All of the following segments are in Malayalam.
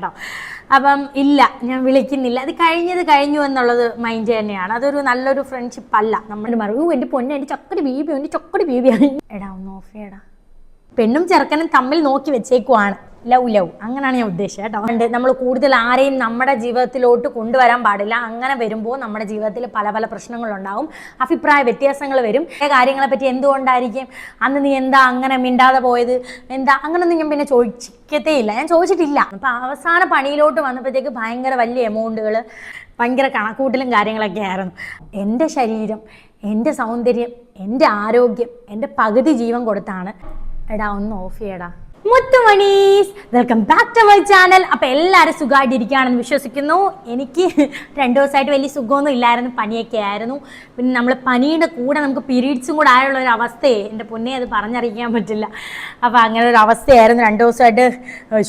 കേട്ടോ. അപ്പം ഇല്ല, ഞാൻ വിളിക്കുന്നില്ല, അത് കഴിഞ്ഞു എന്നുള്ളത് മൈൻഡ് തന്നെയാണ്. അതൊരു നല്ലൊരു ഫ്രണ്ട്ഷിപ്പ് അല്ല. നമ്മൾ പറയും എൻ്റെ പൊന്നെ, എൻ്റെ ചക്കടി ബീബിയാണ്. എടാ ഒന്ന് ഓഫ് ചെയ്യടാ. പെണ്ണും ചെറുക്കനും തമ്മിൽ നോക്കി വെച്ചേക്കുവാണ്. ലവ് അങ്ങനെയാണ് ഞാൻ ഉദ്ദേശിച്ചത് കേട്ടോ. നമ്മൾ കൂടുതൽ ആരെയും നമ്മുടെ ജീവിതത്തിലോട്ട് കൊണ്ടുവരാൻ പാടില്ല. അങ്ങനെ വരുമ്പോൾ നമ്മുടെ ജീവിതത്തിൽ പല പല പ്രശ്നങ്ങളുണ്ടാവും, അഭിപ്രായ വ്യത്യാസങ്ങൾ വരും. കാര്യങ്ങളെ പറ്റി എന്തുകൊണ്ടായിരിക്കും അന്ന് നീ എന്താ അങ്ങനെ മിണ്ടാതെ പോയത്, എന്താ അങ്ങനൊന്നും ഞാൻ പിന്നെ ചോദിക്കത്തേ ഇല്ല, ഞാൻ ചോദിച്ചിട്ടില്ല. അപ്പം അവസാന പണിയിലോട്ട് വന്നപ്പോഴത്തേക്ക് ഭയങ്കര വലിയ എമൗണ്ടുകൾ, ഭയങ്കര കണക്കൂട്ടലും കാര്യങ്ങളൊക്കെ ആയിരുന്നു. എൻ്റെ ശരീരം, എൻ്റെ സൗന്ദര്യം, എൻ്റെ ആരോഗ്യം, എൻ്റെ പകുതി ജീവൻ കൊടുത്താണ്. എടാ ഒന്ന് ഓഫ് ചെയ്യടാ. മുത്തുമണീസ്, welcome back to my channel. അപ്പം എല്ലാവരും സുഖമായിട്ടിരിക്കുകയാണെന്ന് വിശ്വസിക്കുന്നു. എനിക്ക് 2 ദിവസമായിട്ട് വലിയ സുഖമൊന്നും ഇല്ലായിരുന്നു, പനിയൊക്കെ ആയിരുന്നു. പിന്നെ നമ്മൾ പനിയുടെ കൂടെ നമുക്ക് പീരീഡ്സും കൂടെ ആയുള്ള ഒരു അവസ്ഥയെ എൻ്റെ പൊന്നെ അത് പറഞ്ഞറിയിക്കാൻ പറ്റില്ല. അപ്പോൾ അങ്ങനെ ഒരു അവസ്ഥയായിരുന്നു 2 ദിവസമായിട്ട്.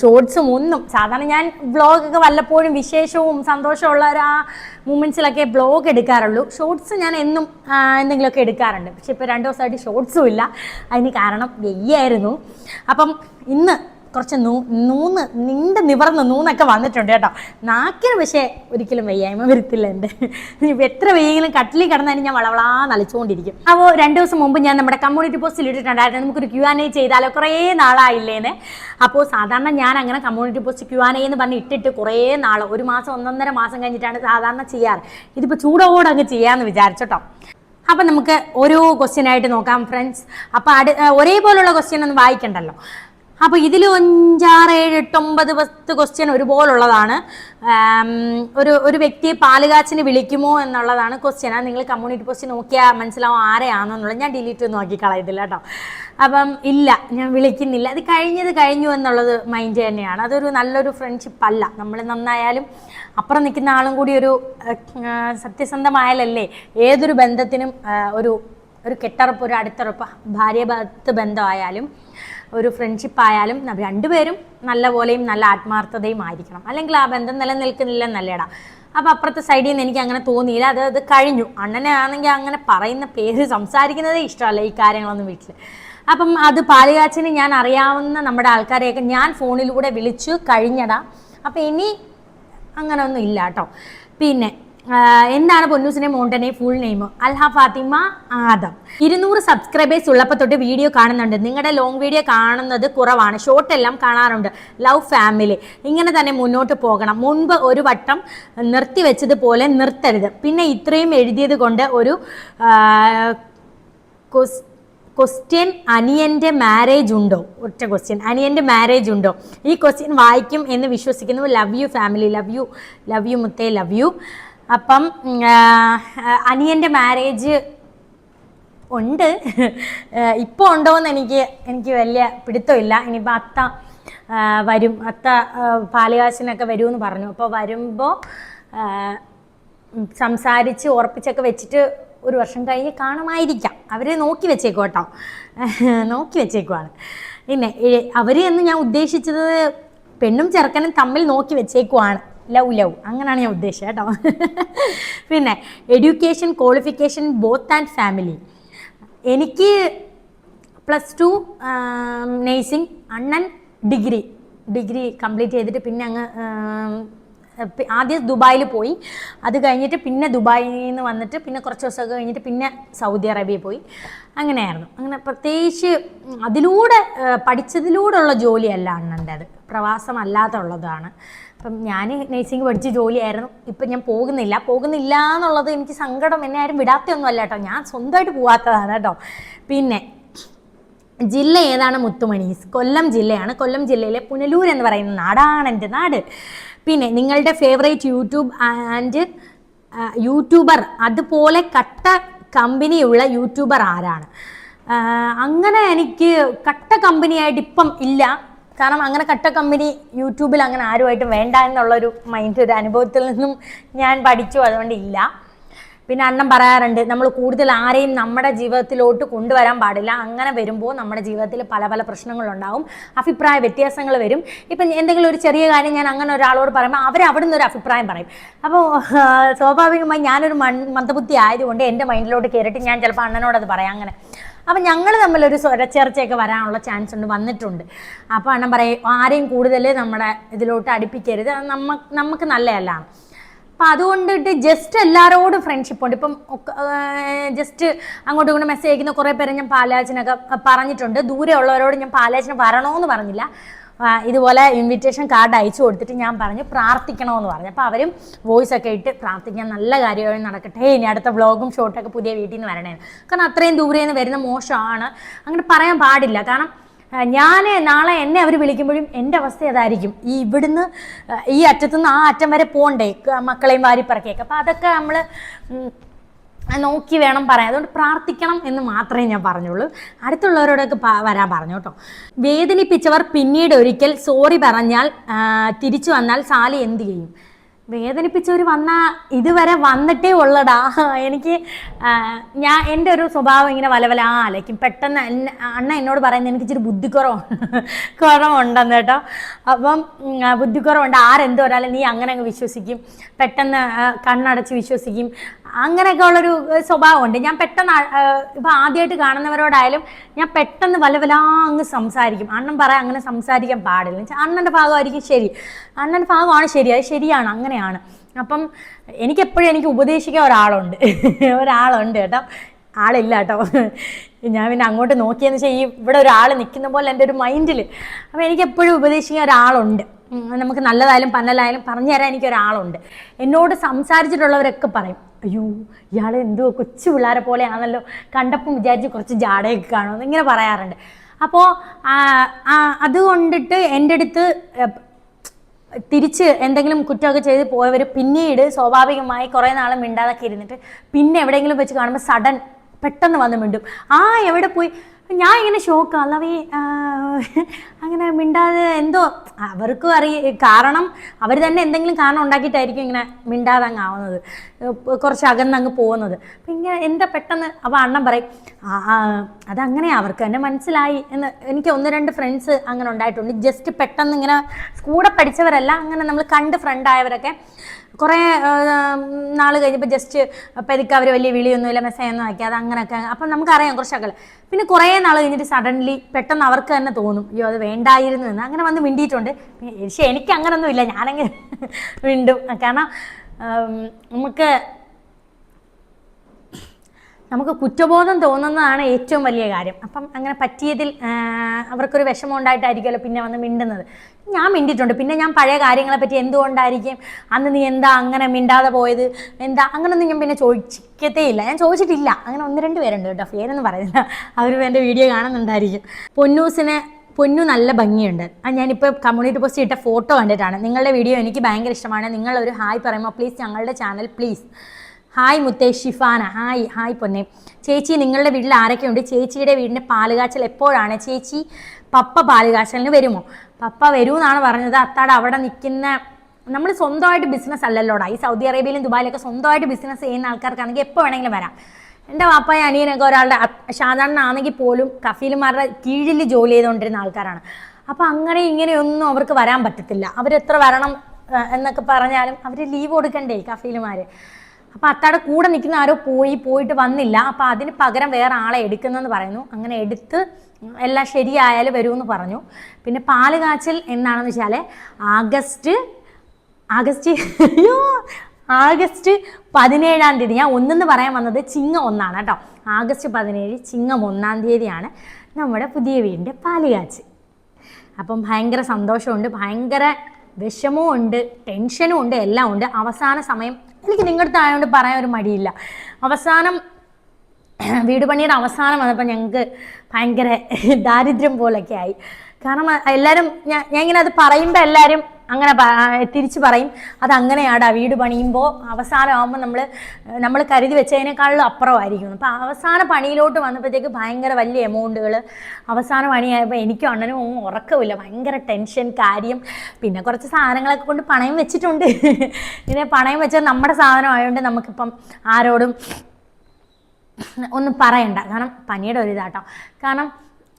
ഷോർട്സും ഒന്നും, സാധാരണ ഞാൻ വ്ളോഗൊക്കെ വല്ലപ്പോഴും വിശേഷവും സന്തോഷമുള്ള ഒരു ആ മൂമെൻറ്റ്സിലൊക്കെ വ്ളോഗ് എടുക്കാറുള്ളൂ. ഷോർട്സ് ഞാൻ എന്നും എന്തെങ്കിലുമൊക്കെ എടുക്കാറുണ്ട്. പക്ഷെ ഇപ്പോൾ 2 ദിവസമായിട്ട് ഷോർട്സും ഇല്ല. അതിന് കാരണം വെയ്യായിരുന്നു. അപ്പം ഇന്ന് കുറച്ച് നിവർന്ന് നൂന്നൊക്കെ വന്നിട്ടുണ്ട് കേട്ടോ. നാക്കിന് പക്ഷേ ഒരിക്കലും വയ്യായ്മ വരത്തില്ല. എൻ്റെ എത്ര വെയ്യെങ്കിലും കട്ടിലിൽ കിടന്നാലും ഞാൻ വളവളാ നലിച്ചുകൊണ്ടിരിക്കും. അപ്പോൾ 2 ദിവസം മുമ്പ് ഞാൻ നമ്മുടെ കമ്മ്യൂണിറ്റി പോസ്റ്റിൽ ഇട്ടിട്ടുണ്ടായിരുന്നു, നമുക്കൊരു Q&A ചെയ്താലോ, കുറേ നാളായില്ലേന്ന്. അപ്പോൾ സാധാരണ ഞാൻ അങ്ങനെ കമ്മ്യൂണിറ്റി പോസ്റ്റ് Q&A എന്ന് പറഞ്ഞ് ഇട്ടിട്ട് കുറേ നാൾ, 1 മാസം 1.5 മാസം കഴിഞ്ഞിട്ടാണ് സാധാരണ ചെയ്യാറ്. ഇതിപ്പോൾ ചൂടോടെ അങ്ങ് ചെയ്യാമെന്ന് വിചാരിച്ചോട്ടോ. അപ്പം നമുക്ക് ഓരോ ക്വസ്റ്റ്യനായിട്ട് നോക്കാം ഫ്രണ്ട്സ്. അപ്പോൾ ഒരേപോലുള്ള ക്വസ്റ്റ്യൻ ഒന്നും വായിക്കണ്ടല്ലോ. അപ്പോൾ ഇതിൽ 5, 6, 7, 8, 9, 10 ക്വസ്റ്റ്യൻ ഒരുപോലുള്ളതാണ്. ഒരു വ്യക്തിയെ പാലുകാച്ചിന് വിളിക്കുമോ എന്നുള്ളതാണ് ക്വസ്റ്റ്യൻ. അത് നിങ്ങൾ കമ്മ്യൂണിറ്റി പോസ്റ്റ് നോക്കിയാൽ മനസ്സിലാവും ആരെയാണെന്നുള്ളത്. ഞാൻ ഡിലീറ്റ് നോക്കി കളയത്തില്ല കേട്ടോ. അപ്പം ഇല്ല, ഞാൻ വിളിക്കുന്നില്ല, അത് കഴിഞ്ഞു എന്നുള്ളത് മൈൻഡ് തന്നെയാണ്. അതൊരു നല്ലൊരു ഫ്രണ്ട്ഷിപ്പ് അല്ല. നമ്മൾ നന്നായാലും അപ്പുറം നിൽക്കുന്ന ആളും കൂടി ഒരു സത്യസന്ധമായാലല്ലേ ഏതൊരു ബന്ധത്തിനും ഒരു കെട്ടുറപ്പ്, ഒരു അടുത്തുറപ്പ്, ഭാര്യ ഭർത്തൃ ബന്ധമായാലും ഒരു ഫ്രണ്ട്ഷിപ്പ് ആയാലും രണ്ടുപേരും നല്ല പോലെയും നല്ല ആത്മാർത്ഥതയും ആയിരിക്കണം, അല്ലെങ്കിൽ ആ ബന്ധം നിലനിൽക്കുന്നില്ലെന്നല്ലേടാ. അപ്പോൾ അപ്പുറത്തെ സൈഡിൽ നിന്ന് എനിക്ക് അങ്ങനെ തോന്നിയില്ല. അത് കഴിഞ്ഞു. അണ്ണനാണെങ്കിൽ അങ്ങനെ പറയുന്ന പേര് സംസാരിക്കുന്നതേ ഇഷ്ടമല്ല ഈ കാര്യങ്ങളൊന്നും വീട്ടിൽ. അപ്പം അത് പാലുകാച്ചിന് ഞാൻ അറിയാവുന്ന നമ്മുടെ ആൾക്കാരെയൊക്കെ ഞാൻ ഫോണിലൂടെ വിളിച്ചു കഴിഞ്ഞടാ. അപ്പം ഇനി അങ്ങനെ ഒന്നും ഇല്ല കേട്ടോ. പിന്നെ എന്താണ് പൊന്നൂസിനെ മോണ്ടനെ full name? Alha Fathima Adam. 200 subscribers ഉള്ളപ്പോൾ തൊട്ട് വീഡിയോ കാണുന്നുണ്ട്. നിങ്ങളുടെ ലോങ് വീഡിയോ കാണുന്നത് കുറവാണ്, ഷോർട്ട് എല്ലാം കാണാറുണ്ട്. ലവ് ഫാമിലി, ഇങ്ങനെ തന്നെ മുന്നോട്ട് പോകണം. മുൻപ് ഒരു വട്ടം നിർത്തിവെച്ചതുപോലെ നിർത്തരുത്. പിന്നെ ഇത്രയും എഴുതിയത് കൊണ്ട് ഒരു ക്വസ്റ്റ്യൻ, അനിയൻ്റെ മാരേജ് ഉണ്ടോ? ഒറ്റ ക്വസ്റ്റ്യൻ, അനിയൻ്റെ മാരേജ് ഉണ്ടോ? ഈ ക്വസ്റ്റ്യൻ വായിക്കും എന്ന് വിശ്വസിക്കുന്നു. Love you family, love you മുത്തേ, ലവ് യു. അപ്പം അനിയൻ്റെ മാരേജ് ഉണ്ട്. ഇപ്പോൾ ഉണ്ടോയെന്ന് എനിക്ക് വലിയ പിടുത്തമില്ല. ഇനിയിപ്പോൾ അത്ത വരും, അത്ത പാലുകാശിനൊക്കെ വരുമെന്ന് പറഞ്ഞു. അപ്പോൾ വരുമ്പോൾ സംസാരിച്ച് ഉറപ്പിച്ചൊക്കെ വെച്ചിട്ട് 1 വർഷം കഴിഞ്ഞ് കാണുമായിരിക്കാം. അവർ നോക്കി വെച്ചേക്കും കേട്ടോ, നോക്കി വെച്ചേക്കുവാണ്. പിന്നെ അവർ എന്ന് ഞാൻ ഉദ്ദേശിച്ചത് പെണ്ണും ചെറുക്കനും തമ്മിൽ നോക്കി വെച്ചേക്കുവാണ്. ലവ് അങ്ങനെയാണ് ഞാൻ ഉദ്ദേശിച്ചത് കേട്ടോ. പിന്നെ education, qualification, both and family. എനിക്ക് +2 നേഴ്സിംഗ്, അണ്ണൻ ഡിഗ്രി കംപ്ലീറ്റ് ചെയ്തിട്ട് പിന്നെ അങ്ങ് ആദ്യം ദുബായിൽ പോയി. അത് കഴിഞ്ഞിട്ട് പിന്നെ ദുബായിൽ നിന്ന് വന്നിട്ട് പിന്നെ കുറച്ച് ദിവസമൊക്കെ കഴിഞ്ഞിട്ട് പിന്നെ സൗദി അറേബ്യയിൽ പോയി. അങ്ങനെയായിരുന്നു. അങ്ങനെ പ്രത്യേകിച്ച് അതിലൂടെ പഠിച്ചതിലൂടെയുള്ള ജോലിയല്ല അണ്ണൻ്റെത്, പ്രവാസമല്ലാതുള്ളതാണ്. അപ്പം ഞാൻ നേഴ്സിംഗ് പഠിച്ച് ജോലിയായിരുന്നു. ഇപ്പം ഞാൻ പോകുന്നില്ല എന്നുള്ളത് എനിക്ക് സങ്കടം. എന്നെ ആരും വിടാത്തൊന്നും അല്ല കേട്ടോ, ഞാൻ സ്വന്തമായിട്ട് പോകാത്തതാണ് കേട്ടോ. പിന്നെ ജില്ല ഏതാണ് മുത്തുമണീസ്? കൊല്ലം ജില്ലയാണ്. കൊല്ലം ജില്ലയിലെ പുനലൂർ എന്ന് പറയുന്ന നാടാണ് എൻ്റെ നാട്. പിന്നെ നിങ്ങളുടെ ഫേവറേറ്റ് യൂട്യൂബർ, അതുപോലെ കട്ട കമ്പനിയുള്ള യൂട്യൂബർ ആരാണ്? അങ്ങനെ എനിക്ക് കട്ട കമ്പനിയായിട്ട് ഇപ്പം ഇല്ല. കാരണം അങ്ങനെ കട്ട കമ്പനി യൂട്യൂബിൽ അങ്ങനെ ആരുമായിട്ടും വേണ്ട എന്നുള്ളൊരു മൈൻഡ്, ഒരു അനുഭവത്തിൽ നിന്നും ഞാൻ പഠിച്ചു, അതുകൊണ്ട് ഇല്ല. പിന്നെ അണ്ണൻ പറയാറുണ്ട്, നമ്മൾ കൂടുതൽ ആരെയും നമ്മുടെ ജീവിതത്തിലോട്ട് കൊണ്ടുവരാൻ പാടില്ല. അങ്ങനെ വരുമ്പോൾ നമ്മുടെ ജീവിതത്തിൽ പല പല പ്രശ്നങ്ങളുണ്ടാവും, അഭിപ്രായ വ്യത്യാസങ്ങൾ വരും. ഇപ്പം എന്തെങ്കിലും ഒരു ചെറിയ കാര്യം ഞാൻ അങ്ങനെ ഒരാളോട് പറയുമ്പോൾ അവർ അവിടെ നിന്ന് ഒരു അഭിപ്രായം പറയും. അപ്പോൾ സ്വാഭാവികമായി ഞാനൊരു മന്ദബുദ്ധി ആയതുകൊണ്ട് എൻ്റെ മൈൻഡിലോട്ട് കയറിയിട്ട് ഞാൻ ചിലപ്പോൾ അണ്ണനോടത് പറയാം. അങ്ങനെ അപ്പം ഞങ്ങൾ തമ്മിലൊരു സ്വരച്ചേർച്ചയൊക്കെ വരാനുള്ള ചാൻസ് ഉണ്ട്, വന്നിട്ടുണ്ട്. അപ്പോൾ അണ്ണൻ പറയും ആരെയും കൂടുതൽ നമ്മുടെ ഇതിലോട്ട് അടുപ്പിക്കരുത്, നമുക്ക് നല്ലതല്ല. അപ്പം അതുകൊണ്ടിട്ട് ജസ്റ്റ് എല്ലാവരോടും ഫ്രണ്ട്ഷിപ്പ് ഉണ്ട്. ഇപ്പം ജസ്റ്റ് അങ്ങോട്ടും ഇങ്ങോട്ടും മെസ്സേജ് അയക്കുന്ന കുറേ പേരെ ഞാൻ പാലാച്ചിനൊക്കെ പറഞ്ഞിട്ടുണ്ട്. ദൂരെ ഉള്ളവരോട് ഞാൻ പാലാച്ചിന് വരണമെന്ന് പറഞ്ഞില്ല, ഇതുപോലെ ഇൻവിറ്റേഷൻ കാർഡ് അയച്ചു കൊടുത്തിട്ട് ഞാൻ പറഞ്ഞു പ്രാർത്ഥിക്കണമെന്ന് പറഞ്ഞു. അപ്പോൾ അവരും വോയിസ് ഒക്കെ ഇട്ട് പ്രാർത്ഥിക്കാൻ നല്ല കാര്യമായി നടക്കട്ടെ, ഇനി അടുത്ത വ്ളോഗും ഷോട്ടൊക്കെ പുതിയ വീട്ടിൽ നിന്ന് വരണേ. കാരണം അത്രയും ദൂരെ നിന്ന് വരുന്ന മോശമാണ്, അങ്ങനെ പറയാൻ പാടില്ല. കാരണം ഞാൻ നാളെ എന്നെ അവർ വിളിക്കുമ്പോഴും എൻ്റെ അവസ്ഥ അതായിരിക്കും. ഇവിടുന്ന് ഈ അറ്റത്തുനിന്ന് ആ അറ്റം വരെ പോകണ്ടേ മക്കളെയും വാരിപ്പറക്കിയൊക്കെ. അപ്പോൾ അതൊക്കെ നമ്മൾ നോക്കി വേണം പറയാൻ. അതുകൊണ്ട് പ്രാർത്ഥിക്കണം എന്ന് മാത്രമേ ഞാൻ പറഞ്ഞുള്ളൂ. അടുത്തുള്ളവരോടൊക്കെ വരാൻ പറഞ്ഞു കേട്ടോ. വേദനിപ്പിച്ചവർ പിന്നീട് ഒരിക്കൽ സോറി പറഞ്ഞാൽ തിരിച്ചു വന്നാൽ സാലി എന്ത് ചെയ്യും? വേദനിപ്പിച്ചവർ വന്നാൽ ഇതുവരെ വന്നിട്ടേ ഉള്ളടാ. എനിക്ക് എൻ്റെ ഒരു സ്വഭാവം ഇങ്ങനെ വലവല അലയ്ക്കും. പെട്ടെന്ന് അണ്ണ എന്നോട് പറയുന്നത് എനിക്ക് ഇച്ചിരി കുറവുണ്ടെന്ന് കേട്ടോ. അപ്പം ബുദ്ധിക്കുറവുണ്ട്, ആരെന്തോ ഒരാളെ നീ അങ്ങനെ അങ്ങ് വിശ്വസിക്കും, പെട്ടെന്ന് കണ്ണടച്ച് വിശ്വസിക്കും, അങ്ങനെയൊക്കെ ഉള്ളൊരു സ്വഭാവമുണ്ട്. ഞാൻ പെട്ടെന്ന് ഇപ്പം ആദ്യമായിട്ട് കാണുന്നവരോടായാലും ഞാൻ പെട്ടെന്ന് വലവലാ അങ്ങ് സംസാരിക്കും. അണ്ണൻ പറയാൻ അങ്ങനെ സംസാരിക്കാൻ പാടില്ല. അണ്ണൻ്റെ ഭാഗമായിരിക്കും ശരി, അണ്ണൻ്റെ ഭാഗമാണ് ശരി, അത് ശരിയാണ്, അങ്ങനെയാണ്. അപ്പം എനിക്ക് ഉപദേശിക്കാൻ ഒരാളുണ്ട് കേട്ടോ. ആളില്ല കേട്ടോ. ഞാൻ പിന്നെ അങ്ങോട്ട് നോക്കിയെന്ന് വെച്ചാൽ ഇവിടെ ഒരാൾ നിൽക്കുന്ന പോലെ എൻ്റെ ഒരു മൈൻഡിൽ. അപ്പോൾ എനിക്കെപ്പോഴും ഉപദേശിക്കാൻ ഒരാളുണ്ട്. നമുക്ക് നല്ലതായാലും പന്നലായാലും പറഞ്ഞു തരാൻ എനിക്കൊരാളുണ്ട്. എന്നോട് സംസാരിച്ചിട്ടുള്ളവരൊക്കെ പറയും, അയ്യോ ഇയാൾ എന്തോ കൊച്ചു പിള്ളേരെ പോലെയാണല്ലോ, കണ്ടപ്പം വിചാരിച്ച് കുറച്ച് ജാടയൊക്കെ കാണുമെന്ന് ഇങ്ങനെ പറയാറുണ്ട്. അപ്പോൾ അതുകൊണ്ടിട്ട് എൻ്റെ അടുത്ത് തിരിച്ച് എന്തെങ്കിലും കുറ്റമൊക്കെ ചെയ്ത് പോയവർ പിന്നീട് സ്വാഭാവികമായി കുറേ നാൾ മിണ്ടാതൊക്കെ ഇരുന്നിട്ട് പിന്നെ എവിടെയെങ്കിലും വെച്ച് കാണുമ്പോൾ സഡൻ പെട്ടെന്ന് വന്ന് മിണ്ടും. എവിടെ പോയി? ഞാൻ ഇങ്ങനെ ഷോക്ക്, അല്ലവേ അങ്ങനെ മിണ്ടാതെ എന്തോ അവർക്കും കാരണം അവർ തന്നെ എന്തെങ്കിലും കാരണം ഉണ്ടാക്കിയിട്ടായിരിക്കും ഇങ്ങനെ മിണ്ടാതെ അങ്ങ് ആവുന്നത്, കുറച്ച് അകന്നങ്ങ് പോകുന്നത്. അപ്പം ഇങ്ങനെ എന്താ പെട്ടെന്ന്. അപ്പോൾ അണ്ണൻ പറയും അതങ്ങനെയാണ്, അവർക്ക് തന്നെ മനസ്സിലായി എന്ന്. എനിക്ക് 1-2 ഫ്രണ്ട്സ് അങ്ങനെ ഉണ്ടായിട്ടുണ്ട്. ജസ്റ്റ് പെട്ടെന്ന് ഇങ്ങനെ കൂടെ പഠിച്ചവരല്ല, അങ്ങനെ നമ്മൾ കണ്ട് ഫ്രണ്ടായവരൊക്കെ കുറേ നാൾ കഴിഞ്ഞപ്പോൾ ജസ്റ്റ് പെതുക്കെ അവർ വലിയ വിളിയൊന്നുമില്ല, മെസ്സേജൊന്നും അയക്കാതെ അങ്ങനെയൊക്കെ. അപ്പം നമുക്കറിയാം കുറച്ചൊക്കെ. പിന്നെ കുറേ നാൾ കഴിഞ്ഞിട്ട് സഡൻലി പെട്ടെന്ന് അവർക്ക് തന്നെ തോന്നും അയ്യോ അത് വേണ്ടായിരുന്നു എന്ന്. അങ്ങനെ വന്ന് മിണ്ടിയിട്ടുണ്ട്. പക്ഷേ എനിക്ക് അങ്ങനൊന്നുമില്ല, ഞാനങ്ങനെ മിണ്ടും. കാരണം നമുക്ക് കുറ്റബോധം തോന്നുന്നതാണ് ഏറ്റവും വലിയ കാര്യം. അപ്പം അങ്ങനെ പറ്റിയതിൽ അവർക്കൊരു വിഷമം ഉണ്ടായിട്ടായിരിക്കുമല്ലോ പിന്നെ വന്ന് മിണ്ടുന്നത്. ഞാൻ മിണ്ടിയിട്ടുണ്ട്. പിന്നെ ഞാൻ പഴയ കാര്യങ്ങളെ പറ്റി എന്തുകൊണ്ടായിരിക്കും അന്ന് നീ എന്താ അങ്ങനെ മിണ്ടാതെ പോയത്, എന്താ അങ്ങനൊന്നും ഞാൻ പിന്നെ ചോദിക്കത്തേ ഇല്ല. ഞാൻ ചോദിച്ചിട്ടില്ല. അങ്ങനെ 1-2 പേരുണ്ട് കേട്ടോ, പേരൊന്നും പറയുന്നില്ല, അവർ എൻ്റെ വീഡിയോ കാണുന്നുണ്ടായിരിക്കും. പൊന്നു നല്ല ഭംഗിയുണ്ട്. ഞാനിപ്പോൾ കമ്മ്യൂണിറ്റി പോസ്റ്റ് ഇട്ട ഫോട്ടോ കണ്ടിട്ടാണ്. നിങ്ങളുടെ വീഡിയോ എനിക്ക് ഭയങ്കര ഇഷ്ടമാണ്. നിങ്ങളൊരു ഹായ് പറയുമ്പോൾ പ്ലീസ് ഞങ്ങളുടെ channel please. Hi Muthesh Shifana, hi പൊന്നെ. ചേച്ചി നിങ്ങളുടെ വീട്ടിൽ ആരൊക്കെയുണ്ട്? ചേച്ചിയുടെ വീടിൻ്റെ പാലുകാച്ചൽ എപ്പോഴാണ്? ചേച്ചി പപ്പ പാലുകാച്ചലിന് വരുമോ? പപ്പ വരുമെന്നാണ് പറഞ്ഞത്. അത്താടെ അവിടെ നിൽക്കുന്ന നമ്മൾ സ്വന്തമായിട്ട് ബിസിനസ് അല്ലല്ലോടാ. ഈ സൗദി അറേബ്യയിലും ദുബായിലൊക്കെ സ്വന്തമായിട്ട് ബിസിനസ് ചെയ്യുന്ന ആൾക്കാർക്കാണെങ്കിൽ എപ്പോൾ വേണമെങ്കിലും വരാം. എൻ്റെ പാപ്പയും അനിയനൊക്കെ ഒരാളുടെ സാധാരണ പോലും കഫീലുമാരുടെ കീഴിൽ ജോലി ചെയ്തുകൊണ്ടിരുന്ന ആൾക്കാരാണ്. അപ്പോൾ അങ്ങനെ ഇങ്ങനെയൊന്നും അവർക്ക് വരാൻ പറ്റത്തില്ല. അവരെത്ര വരണം എന്നൊക്കെ പറഞ്ഞാലും അവർ ലീവ് കൊടുക്കണ്ടേ കഫീലുമാർ. അപ്പോൾ അത്താടെ കൂടെ നിൽക്കുന്ന ആരോ പോയിട്ട് വന്നില്ല. അപ്പോൾ അതിന് പകരം വേറെ ആളെ എടുക്കുന്നെന്ന് പറയുന്നു. അങ്ങനെ എടുത്ത് എല്ലാം ശരിയായാലും വരുമെന്ന് പറഞ്ഞു. പിന്നെ പാല് കാച്ചൽ എന്നാണെന്ന് വെച്ചാൽ ആഗസ്റ്റ് 17-ാം തീയതി. ഞാൻ ഒന്നെന്ന് പറയാൻ വന്നത് ചിങ്ങം 1 കേട്ടോ. ആഗസ്റ്റ് 17 ചിങ്ങം 1-ാം തീയതിയാണ് നമ്മുടെ പുതിയ വീടിൻ്റെ പാല് കാച്ചൽ. അപ്പം ഭയങ്കര സന്തോഷമുണ്ട്, ഭയങ്കര വിഷമവും ഉണ്ട്, ടെൻഷനും ഉണ്ട്, എല്ലാം ഉണ്ട്. അവസാന സമയം എനിക്ക് നിങ്ങളുടെ ആയതുകൊണ്ട് പറയാൻ ഒരു മടിയില്ല. അവസാനം വീട് പണിയുടെ അവസാനം വന്നപ്പോൾ ഞങ്ങൾക്ക് ഭയങ്കര ദാരിദ്ര്യം പോലൊക്കെ ആയി. കാരണം എല്ലാവരും ഞാൻ ഇങ്ങനെ അത് പറയുമ്പോൾ എല്ലാവരും അങ്ങനെ തിരിച്ച് പറയും അതങ്ങനെയാടാ, വീട് പണിയുമ്പോൾ അവസാനമാകുമ്പോൾ നമ്മൾ കരുതി വെച്ചതിനേക്കാളും അപ്പുറമായിരിക്കും. അപ്പോൾ അവസാന പണിയിലോട്ട് വന്നപ്പോഴത്തേക്ക് ഭയങ്കര വലിയ എമൗണ്ടുകൾ. അവസാന പണിയായപ്പോൾ എനിക്കും അണ്ണനും ഒന്നും ഉറക്കമില്ല, ഭയങ്കര ടെൻഷൻ കാര്യം. പിന്നെ കുറച്ച് സാധനങ്ങളൊക്കെ കൊണ്ട് പണയം വെച്ചിട്ടുണ്ട്. പിന്നെ പണയം വെച്ചാൽ നമ്മുടെ സാധനം ആയതുകൊണ്ട് നമുക്കിപ്പം ആരോടും ഒന്നും പറയണ്ട. കാരണം പനിയുടെ ഒരു ഇതാട്ടോ. കാരണം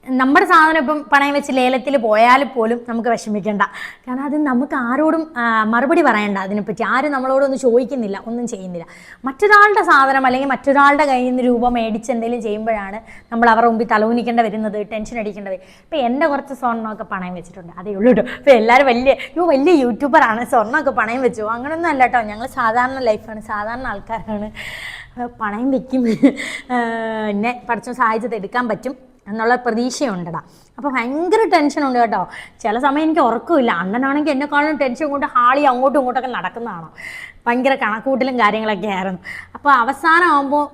നമ്മുടെ സാധനം ഇപ്പം പണയം വെച്ച് ലേലത്തിൽ പോയാൽ പോലും നമുക്ക് വിഷമിക്കേണ്ട. കാരണം അത് നമുക്ക് ആരോടും മറുപടി പറയണ്ട. അതിനെപ്പറ്റി ആരും നമ്മളോടൊന്നും ചോദിക്കുന്നില്ല, ഒന്നും ചെയ്യുന്നില്ല. മറ്റൊരാളുടെ സാധനം അല്ലെങ്കിൽ മറ്റൊരാളുടെ കയ്യിൽ നിന്ന് രൂപ മേടിച്ച് എന്തെങ്കിലും ചെയ്യുമ്പോഴാണ് നമ്മൾ അവരുടെ മുമ്പിൽ തലവുനിക്കേണ്ട വരുന്നത്, ടെൻഷൻ അടിക്കേണ്ട വരും. ഇപ്പം എൻ്റെ കുറച്ച് സ്വർണ്ണമൊക്കെ പണയം വെച്ചിട്ടുണ്ട്, അതേ ഉള്ളൂ കേട്ടോ. ഇപ്പോൾ എല്ലാവരും വലിയ യൂട്യൂബറാണ്, സ്വർണ്ണമൊക്കെ പണയം വെച്ചു, അങ്ങനെയൊന്നും അല്ല കേട്ടോ. ഞങ്ങൾ സാധാരണ ലൈഫാണ്, സാധാരണ ആൾക്കാരാണ്. പണയം വെക്കും, എന്നെ പഠിച്ച സാഹചര്യത്തിൽ എടുക്കാൻ പറ്റും എന്നുള്ള പ്രതീക്ഷയുണ്ടടാ. അപ്പോൾ ഭയങ്കര ടെൻഷനുണ്ട് കേട്ടോ. ചില സമയം എനിക്ക് ഉറക്കമില്ല. അണ്ണനാണെങ്കിൽ എന്നെക്കാളും ടെൻഷൻ കൊണ്ട് ഹാളി അങ്ങോട്ടും ഇങ്ങോട്ടൊക്കെ നടക്കുന്നതാണ്. ഭയങ്കര കണക്കൂട്ടലും കാര്യങ്ങളൊക്കെ ആയിരുന്നു. അപ്പോൾ അവസാനമാകുമ്പോൾ